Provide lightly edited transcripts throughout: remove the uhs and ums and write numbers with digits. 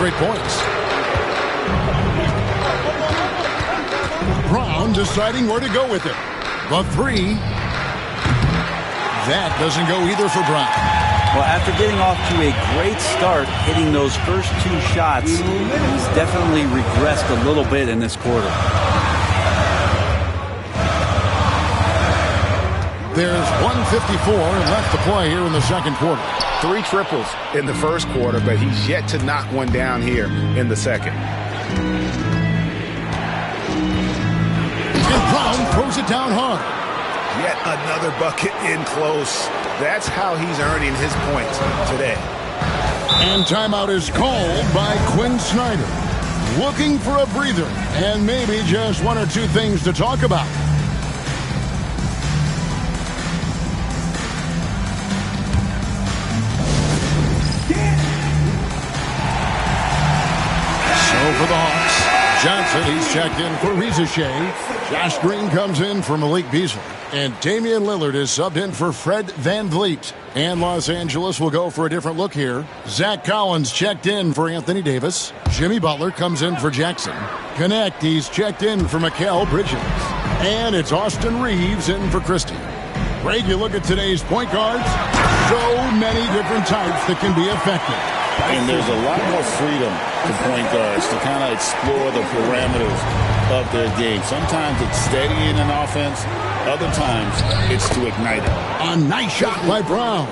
straight points. Brown deciding where to go with it. The three. That doesn't go either for Brown. Well, after getting off to a great start, hitting those first two shots, he's definitely regressed a little bit in this quarter. There's 1:54 left to play here in the second quarter. 3 triples in the first quarter, but he's yet to knock one down here in the second. And Brown throws it down hard. Yet another bucket in close. That's how he's earning his points today. And timeout is called by Quinn Snyder. Looking for a breather and maybe just one or two things to talk about. So for the Hawks, Johnson, he's checked in for Reza Shea. Josh Green comes in for Malik Beasley. And Damian Lillard is subbed in for Fred VanVleet. And Los Angeles will go for a different look here. Zach Collins checked in for Anthony Davis. Jimmy Butler comes in for Jackson. Connect, he's checked in for Mikal Bridges. And it's Austin Reeves in for Christie. Greg, you look at today's point guards. So many different types that can be effective. And there's a lot more freedom to point guards to kind of explore the parameters of their game. Sometimes it's steadying an offense. Other times, it's to ignite it. A nice shot by Brown.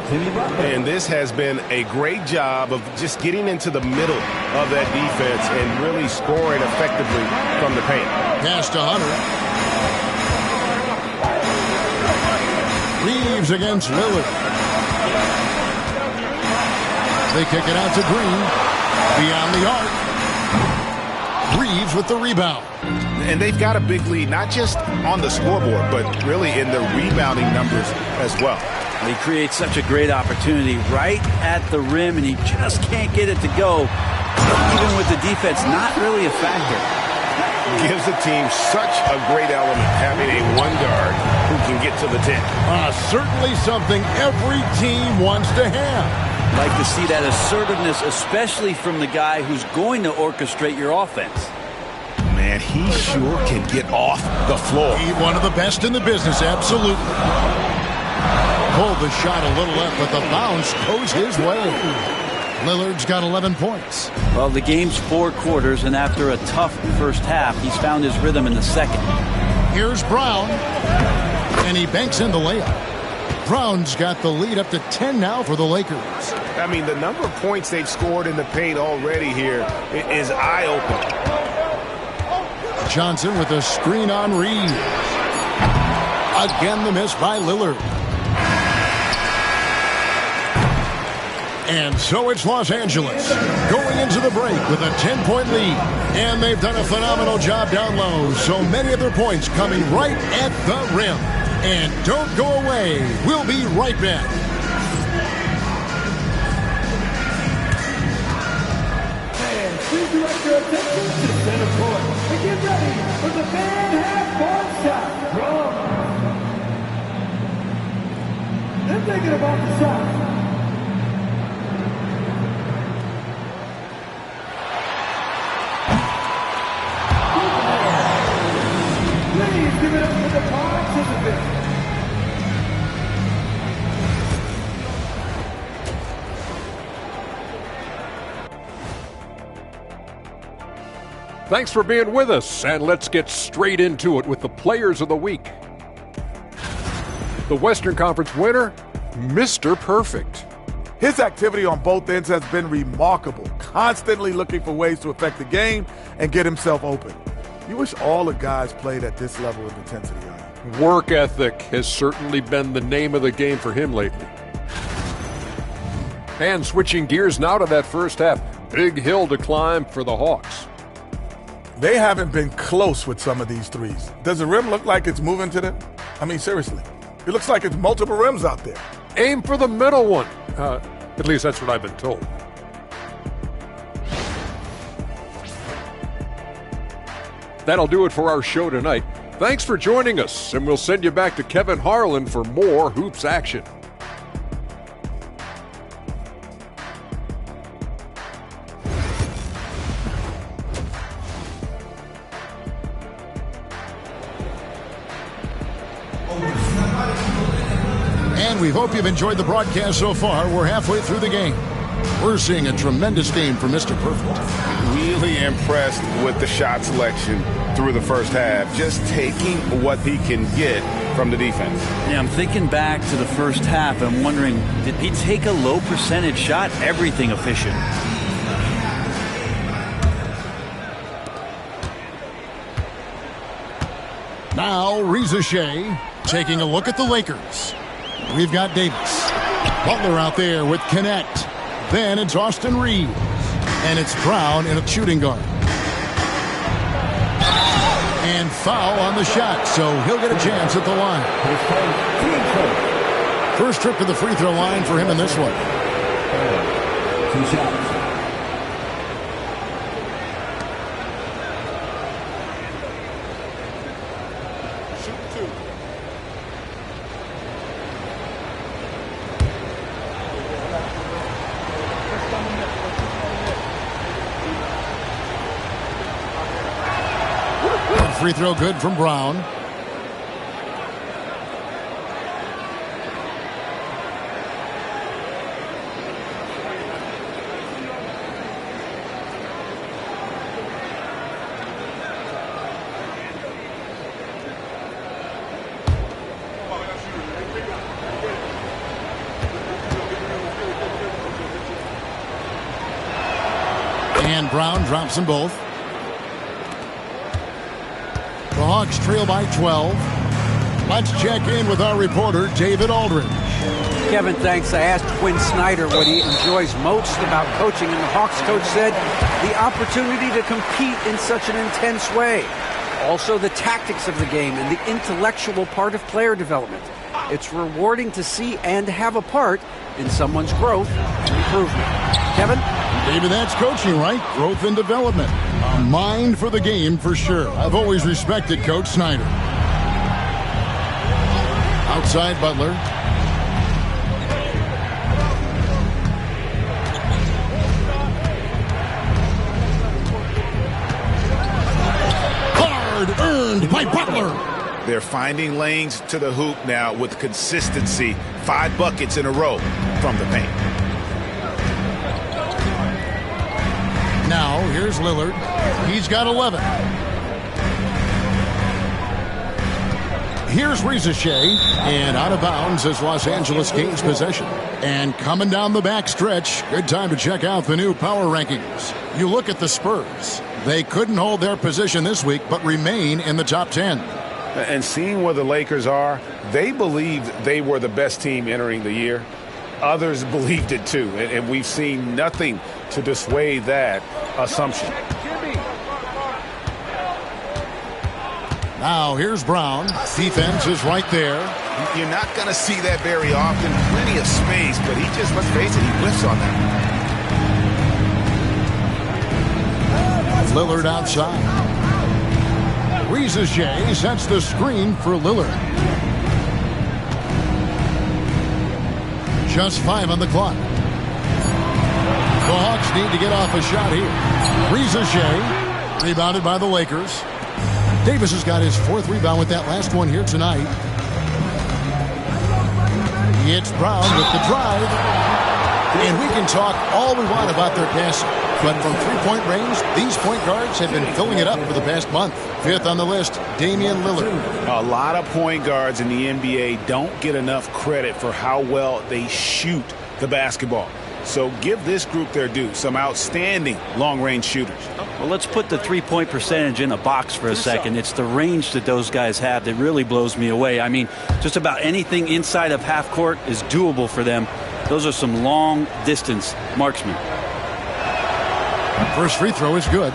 And this has been a great job of just getting into the middle of that defense and really scoring effectively from the paint. Pass to Hunter. Reeves against Lillard. They kick it out to Green. Beyond the arc. Reeves with the rebound. And they've got a big lead, not just on the scoreboard, but really in the rebounding numbers as well. He creates such a great opportunity right at the rim, and he just can't get it to go. Even with the defense not really a factor. Gives the team such a great element, having a one guard who can get to the 10. Certainly something every team wants to have. Like to see that assertiveness, especially from the guy who's going to orchestrate your offense. Man, he sure can get off the floor. He's one of the best in the business, absolutely. Pulled the shot a little left, but the bounce goes his way. Lillard's got 11 points. Well, the game's 4 quarters, and after a tough first half, he's found his rhythm in the second. Here's Brown, and he banks in the layup. Brown's got the lead up to 10 now for the Lakers. I mean, the number of points they've scored in the paint already here is eye-opening. Johnson with a screen on Reeves. Again, the miss by Lillard. And so it's Los Angeles going into the break with a 10-point lead. And they've done a phenomenal job down low. So many of their points coming right at the rim. And don't go away. We'll be right back. And please direct your attention to center court. And get ready for the man half-court shot. They're thinking about the shot. Please give it up for the participants. Thanks for being with us, and let's get straight into it with the Players of the Week. The Western Conference winner, Mr. Perfect. His activity on both ends has been remarkable, constantly looking for ways to affect the game and get himself open. You wish all the guys played at this level of intensity. Work ethic has certainly been the name of the game for him lately. And switching gears now to that first half, big hill to climb for the Hawks. They haven't been close with some of these threes. Does the rim look like it's moving to them? I mean, seriously. It looks like it's multiple rims out there. Aim for the middle one. At least that's what I've been told. That'll do it for our show tonight. Thanks for joining us, and we'll send you back to Kevin Harlan for more Hoops action. And we hope you've enjoyed the broadcast so far. We're halfway through the game. We're seeing a tremendous game from Mr. Perfect. Really impressed with the shot selection through the first half. Just taking what he can get from the defense. Yeah, I'm thinking back to the first half. I'm wondering, did he take a low percentage shot? Everything efficient. Now, Reza Shea taking a look at the Lakers. We've got Davis. Butler out there with Connect. Then it's Austin Reeves. And it's Brown in a shooting guard. And foul on the shot, so he'll get a chance at the line. First trip to the free throw line for him in this one. 2 shots. Free throw good from Brown. And Brown drops them both. The Hawks trail by 12. Let's check in with our reporter, David Aldridge. Kevin, thanks. I asked Quinn Snyder what he enjoys most about coaching, and the Hawks coach said the opportunity to compete in such an intense way. Also, the tactics of the game and the intellectual part of player development. It's rewarding to see and have a part in someone's growth and improvement. Kevin? David, that's coaching, right? Growth and development. A mind for the game for sure. I've always respected Coach Snyder. Outside Butler. Hard earned by Butler. They're finding lanes to the hoop now with consistency. 5 buckets in a row from the paint. Now, here's Lillard. He's got 11. Here's Reza Shea, and out of bounds as Los Angeles gains possession. And coming down the back stretch, good time to check out the new power rankings. You look at the Spurs. They couldn't hold their position this week, but remain in the top 10. And seeing where the Lakers are, they believed they were the best team entering the year. Others believed it too, and we've seen nothing to dissuade that assumption. Now here's Brown. Defense is right there. You're not going to see that very often. Plenty of space, but he just, let's face it, he whiffs on that. Lillard outside. Reza Shea sets the screen for Lillard. Just 5 on the clock. The Hawks need to get off a shot here. Reza Shea, rebounded by the Lakers. Davis has got his 4th rebound with that last one here tonight. It's Brown with the drive. And we can talk all we want about their passing. But from 3-point range, these point guards have been filling it up for the past month. 5th on the list, Damian Lillard. A lot of point guards in the NBA don't get enough credit for how well they shoot the basketball. So give this group their due. Some outstanding long-range shooters. Well, let's put the 3-point percentage in a box for a second. It's the range that those guys have that really blows me away. I mean, just about anything inside of half court is doable for them. Those are some long-distance marksmen. First free throw is good.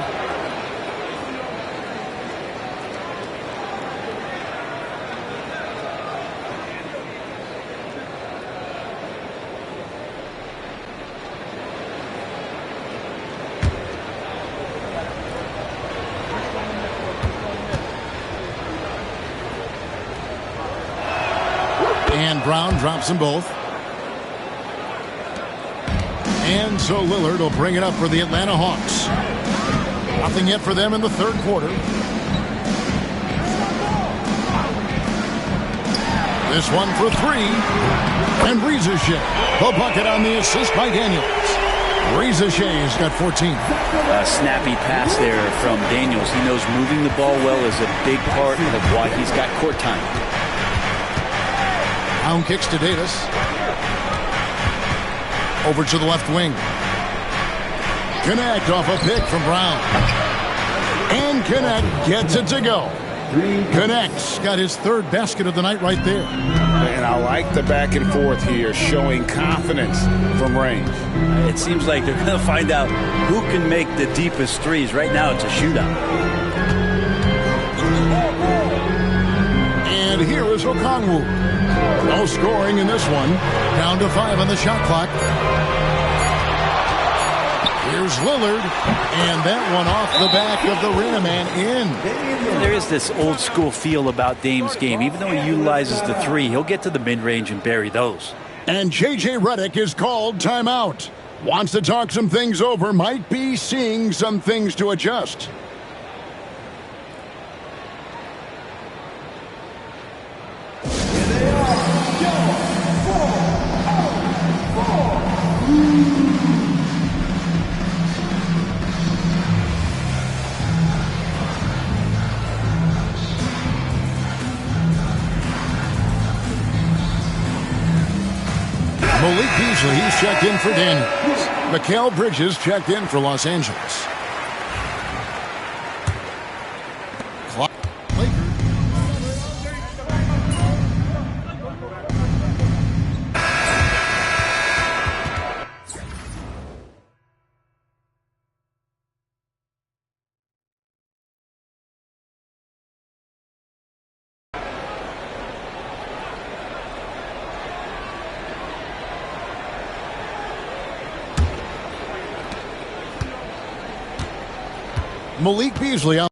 And Brown drops them both. And so Lillard will bring it up for the Atlanta Hawks. Nothing yet for them in the 3rd quarter. This one for three. And Reza Shea, the bucket on the assist by Daniels. Reza Shea's got 14. A snappy pass there from Daniels. He knows moving the ball well is a big part of why he's got court time. Brown kicks to Davis. Over to the left wing. Connect off a pick from Brown. And Connect gets it to go. Connect's got his third basket of the night right there. And I like the back and forth here, showing confidence from range. It seems like they're going to find out who can make the deepest threes. Right now, it's a shootout. And here is Okongwu. No scoring in this one. Down to 5 on the shot clock. Here's Lillard, and that one off the back of the rim and in. There is this old school feel about Dame's game. Even though he utilizes the three, he'll get to the mid-range and bury those. And J.J. Redick is called timeout. Wants to talk some things over, might be seeing some things to adjust. Malik Beasley, he's checked in for Daniels. Mikal Bridges checked in for Los Angeles. Malik Beasley out.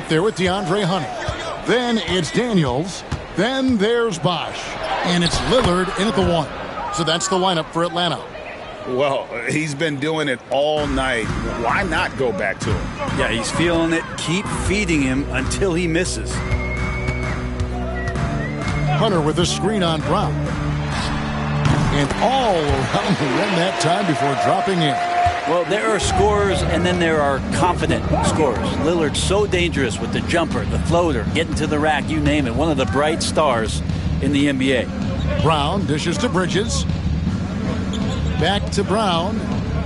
There with DeAndre Hunter. Then it's Daniels. Then there's Bosch. And it's Lillard in at the 1. So that's the lineup for Atlanta. Well, he's been doing it all night. Why not go back to him? Yeah, he's feeling it. Keep feeding him until he misses. Hunter with a screen on Brown. And all around the rim that time before dropping in. Well, there are scorers, and then there are confident scorers. Lillard's so dangerous with the jumper, the floater, getting to the rack, you name it. One of the bright stars in the NBA. Brown dishes to Bridges. Back to Brown.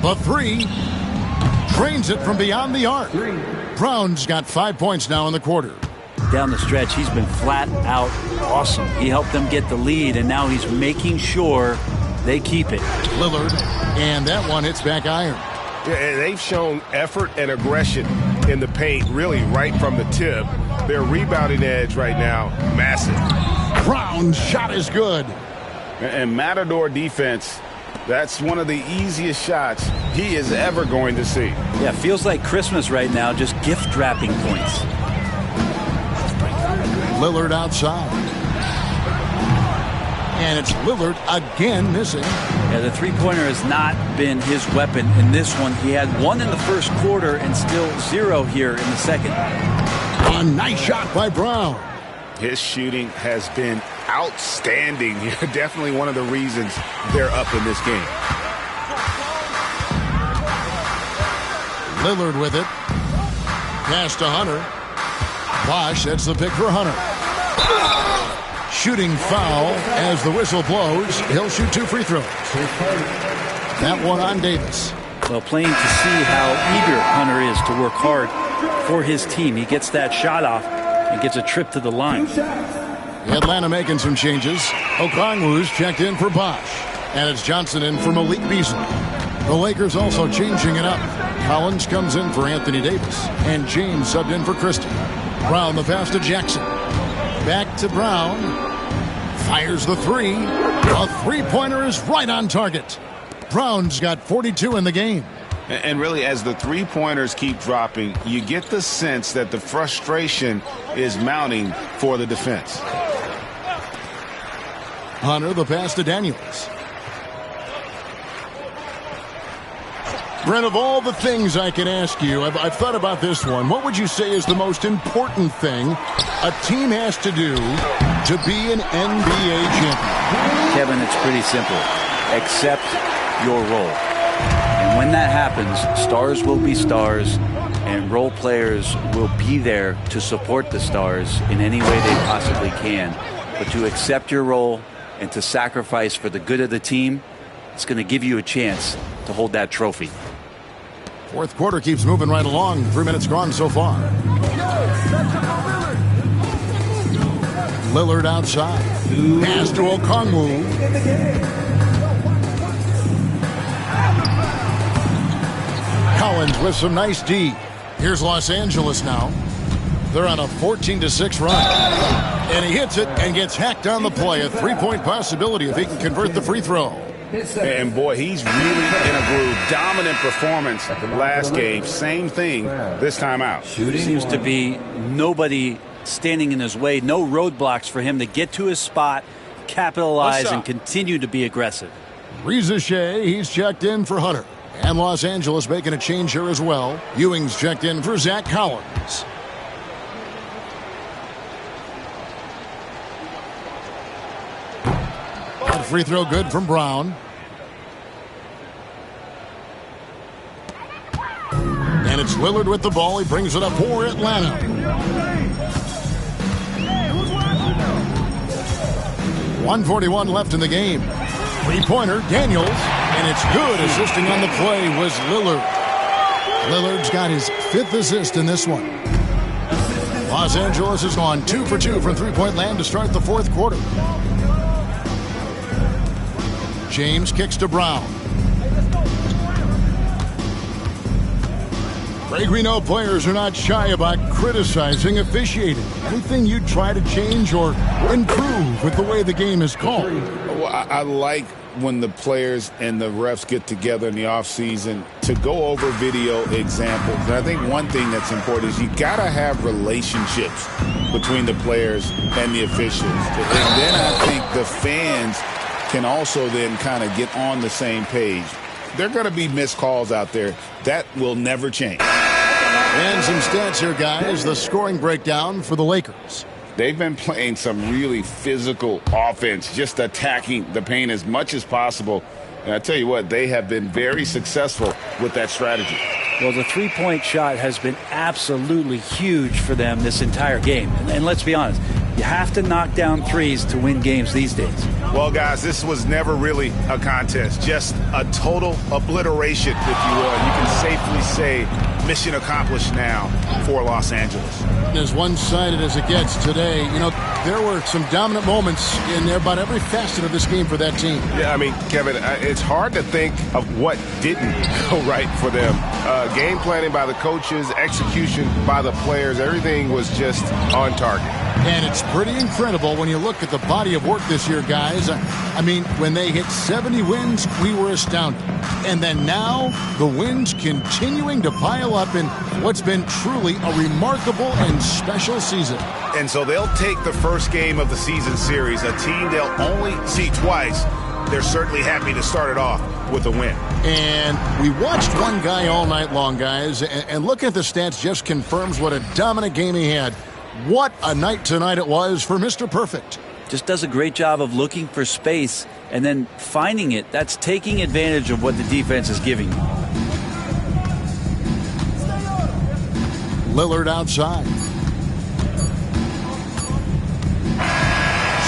The 3. Drains it from beyond the arc. Brown's got 5 points now in the quarter. Down the stretch, he's been flat out awesome. He helped them get the lead, and now he's making sure they keep it. Lillard, and that one hits back iron. Yeah, they've shown effort and aggression in the paint, really right from the tip. Their rebounding edge right now, massive. Brown's shot is good. And Matador defense, that's one of the easiest shots he is ever going to see. Yeah, feels like Christmas right now, just gift wrapping points. Lillard outside. And it's Lillard again missing. Yeah, the three-pointer has not been his weapon in this one. He had 1 in the first quarter and still 0 here in the second. A nice shot by Brown. His shooting has been outstanding. Definitely one of the reasons they're up in this game. Lillard with it. Pass to Hunter. Bosh sets the pick for Hunter. Shooting foul as the whistle blows. He'll shoot 2 free throws. That one on Davis. Well, plain to see how eager Hunter is to work hard for his team. He gets that shot off and gets a trip to the line. Atlanta making some changes. Okongwu's checked in for Bosh. And it's Johnson in for Malik Beasley. The Lakers also changing it up. Collins comes in for Anthony Davis. And James subbed in for Christie. Brown the pass to Jackson. Back to Brown. Fires the three. A three-pointer is right on target. Brown's got 42 in the game. And really, as the three-pointers keep dropping, you get the sense that the frustration is mounting for the defense. Hunter the pass to Daniels. Brent, of all the things I can ask you, I've thought about this one. What would you say is the most important thing a team has to do to be an NBA champion? Kevin, it's pretty simple. Accept your role. And when that happens, stars will be stars, and role players will be there to support the stars in any way they possibly can. But to accept your role and to sacrifice for the good of the team, it's going to give you a chance to hold that trophy. Fourth quarter keeps moving right along. 3 minutes gone so far. Lillard outside. Pass to Okongwu. Collins with some nice D. Here's Los Angeles now. They're on a 14-6 run. And he hits it and gets hacked on the play. A three-point possibility if he can convert the free throw. And boy, he's really in a groove. Dominant performance last game. Same thing this time out. Seems to be nobody standing in his way. No roadblocks for him to get to his spot, capitalize, and continue to be aggressive. Reza Shea, he's checked in for Hunter. And Los Angeles making a change here as well. Ewing's checked in for Zach Collins. Free throw good from Brown. And it's Lillard with the ball. He brings it up for Atlanta. .141 left in the game. Three-pointer, Daniels. And it's good. Assisting on the play was Lillard. Lillard's got his 5th assist in this one. Los Angeles has gone 2 for 2 from three-point land to start the fourth quarter. James kicks to Brown. Greg, we know players are not shy about criticizing officiating. Anything you'd try to change or improve with the way the game is called? Well, I like when the players and the refs get together in the offseason to go over video examples. And I think one thing that's important is you got to have relationships between the players and the officials. And then I think the fans can also then kind of get on the same page. There are going to be missed calls out there. That will never change. And some stats here, guys. The scoring breakdown for the Lakers. They've been playing some really physical offense, just attacking the paint as much as possible. And I tell you what, they have been very successful with that strategy. Well, the three-point shot has been absolutely huge for them this entire game. And let's be honest, you have to knock down threes to win games these days. Well, guys, this was never really a contest, just a total obliteration, if you will. You can safely say mission accomplished now for Los Angeles. As one-sided as it gets today, you know, there were some dominant moments in there about every facet of this game for that team. Yeah, I mean, Kevin, it's hard to think of what didn't go right for them. Game planning by the coaches, execution by the players, everything was just on target. And it's pretty incredible when you look at the body of work this year, guys. I mean, when they hit 70 wins, we were astounded. And then now, the wins continuing to pile up in what's been truly a remarkable and special season. And so they'll take the first game of the season series, a team they'll only see twice. They're certainly happy to start it off with a win. And we watched one guy all night long, guys, and looking at the stats just confirms what a dominant game he had. What a night tonight it was for Mr. Perfect. just does a great job of looking for space and then finding it. That's taking advantage of what the defense is giving you. Lillard outside.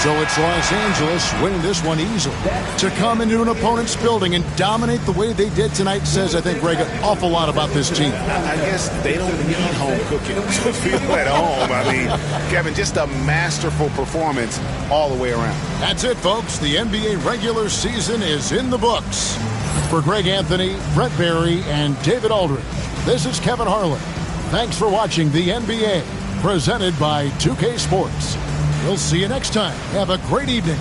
So it's Los Angeles winning this one easily. To come into an opponent's building and dominate the way they did tonight says, I think, Greg, an awful lot about this team. I guess they don't need home cooking to feel at home. I mean, Kevin, just a masterful performance all the way around. That's it, folks. The NBA regular season is in the books. For Greg Anthony, Brett Barry, and David Aldridge, this is Kevin Harlan. Thanks for watching the NBA, presented by 2K Sports. We'll see you next time. Have a great evening.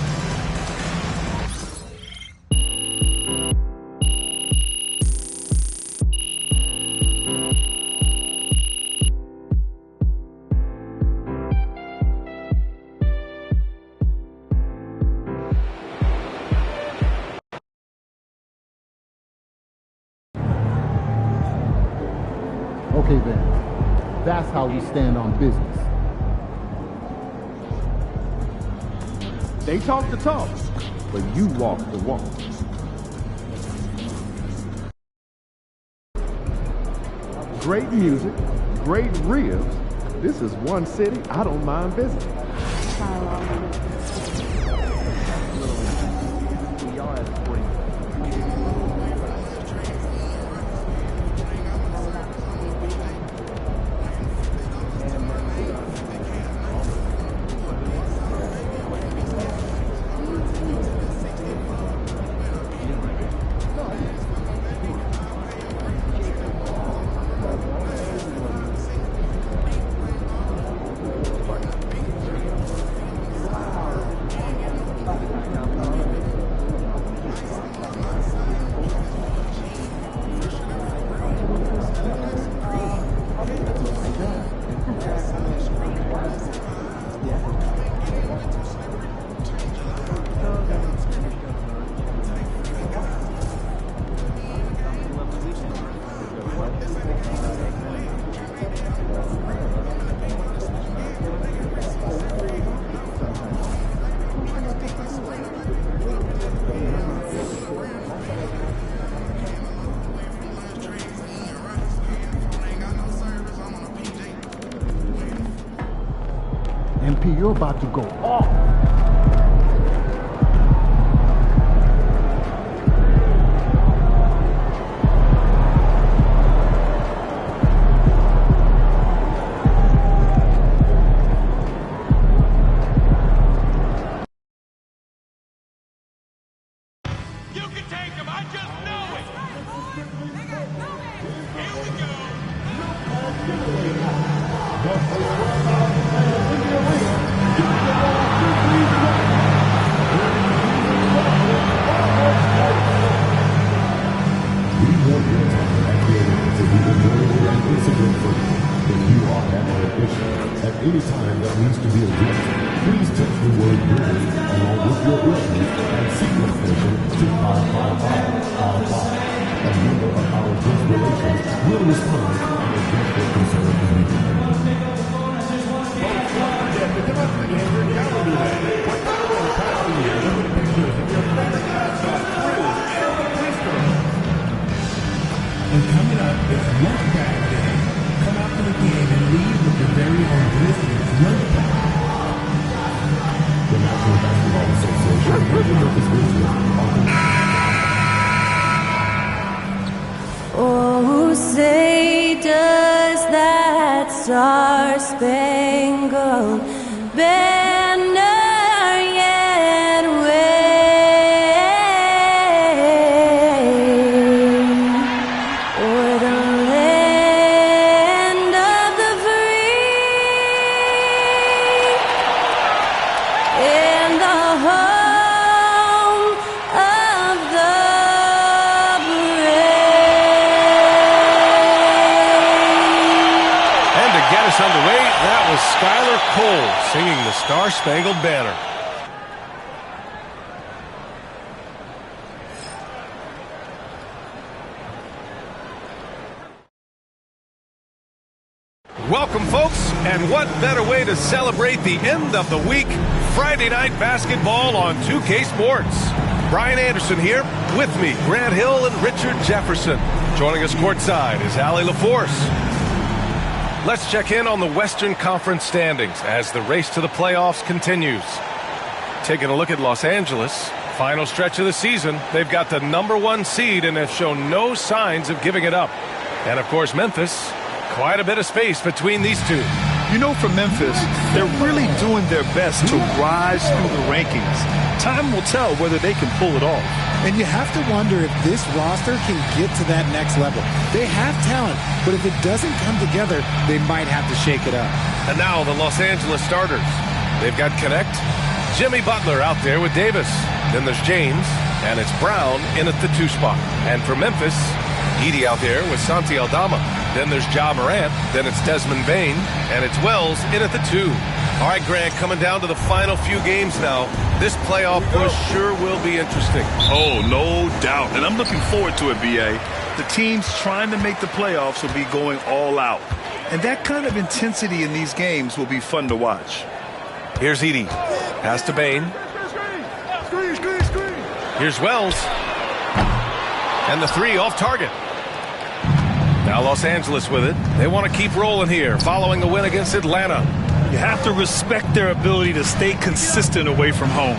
Okay then, that's how we stand on business. They talk the talk, but you walk the walk. Great music, great ribs. This is one city I don't mind visiting. MP, you're about to go off. You can take him, I just know it! Here we go! At any time that needs to be addressed, please text the word "Bridge" along with your issues and sequence station to 55555. A member of our guest relations will respond and address your concern immediately. And coming up is Lunch Pack Day. Come out to the game and leave with your very own Grizzlies Lunch Pack. The National Basketball Association and the Memphis Grizzlies Oh, say does that star-spangled banner yet wave o'er the land of the free and the home of the Get us underway, that was Skylar Cole singing the Star-Spangled Banner. Welcome, folks, and what better way to celebrate the end of the week Friday night basketball on 2K Sports. Brian Anderson here. With me, Grant Hill and Richard Jefferson. Joining us courtside is Allie LaForce. Let's check in on the Western Conference standings as the race to the playoffs continues. Taking a look at Los Angeles, final stretch of the season, they've got the #1 seed and have shown no signs of giving it up. And of course, Memphis, quite a bit of space between these two. You know, for Memphis, they're really doing their best to rise through the rankings. Time will tell whether they can pull it off. And you have to wonder if this roster can get to that next level. They have talent, but if it doesn't come together, they might have to shake it up. And now the Los Angeles starters. They've got Connect, Jimmy Butler out there with Davis. Then there's James, and it's Brown in at the 2 spot. And for Memphis, Edey out there with Santi Aldama. Then there's Ja Morant. Then it's Desmond Bane. And it's Wells in at the 2. All right, Grant, coming down to the final few games now. This playoff push sure will be interesting. Oh, no doubt. And I'm looking forward to it, B.A. The teams trying to make the playoffs will be going all out. And that kind of intensity in these games will be fun to watch. Here's Edey. Pass to Bane. Here's Wells. And the 3 off target. Now Los Angeles with it. They want to keep rolling here following the win against Atlanta. You have to respect their ability to stay consistent away from home,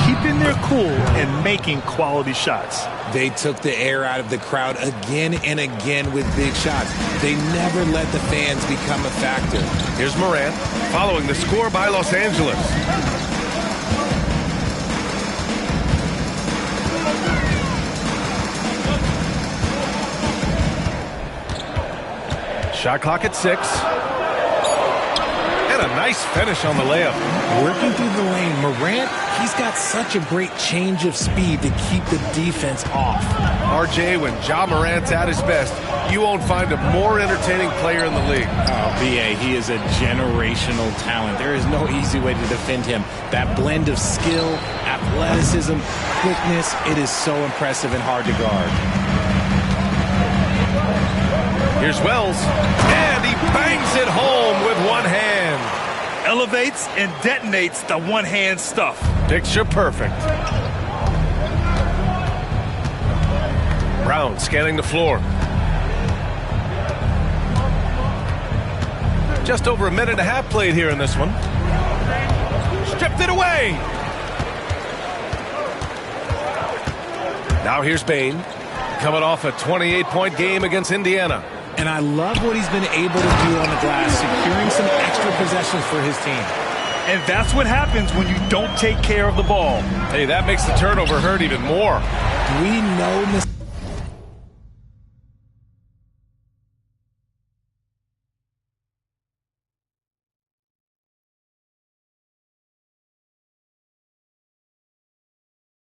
keeping their cool and making quality shots. They took the air out of the crowd again and again with big shots. They never let the fans become a factor. Here's Morant following the score by Los Angeles. Shot clock at 6. And a nice finish on the layup. Working through the lane, Morant, he's got such a great change of speed to keep the defense off. RJ, when Ja Morant's at his best, you won't find a more entertaining player in the league. Oh, B.A., he is a generational talent. There is no easy way to defend him. That blend of skill, athleticism, quickness, it is so impressive and hard to guard. Here's Wells, and he bangs it home with one hand. Elevates and detonates the one-hand stuff. Picture perfect. Brown scanning the floor. Just over a minute and a half played here in this one. Stripped it away. Now here's Bane, coming off a 28-point game against Indiana. And I love what he's been able to do on the glass, securing some extra possessions for his team. And that's what happens when you don't take care of the ball. Hey, that makes the turnover hurt even more. We know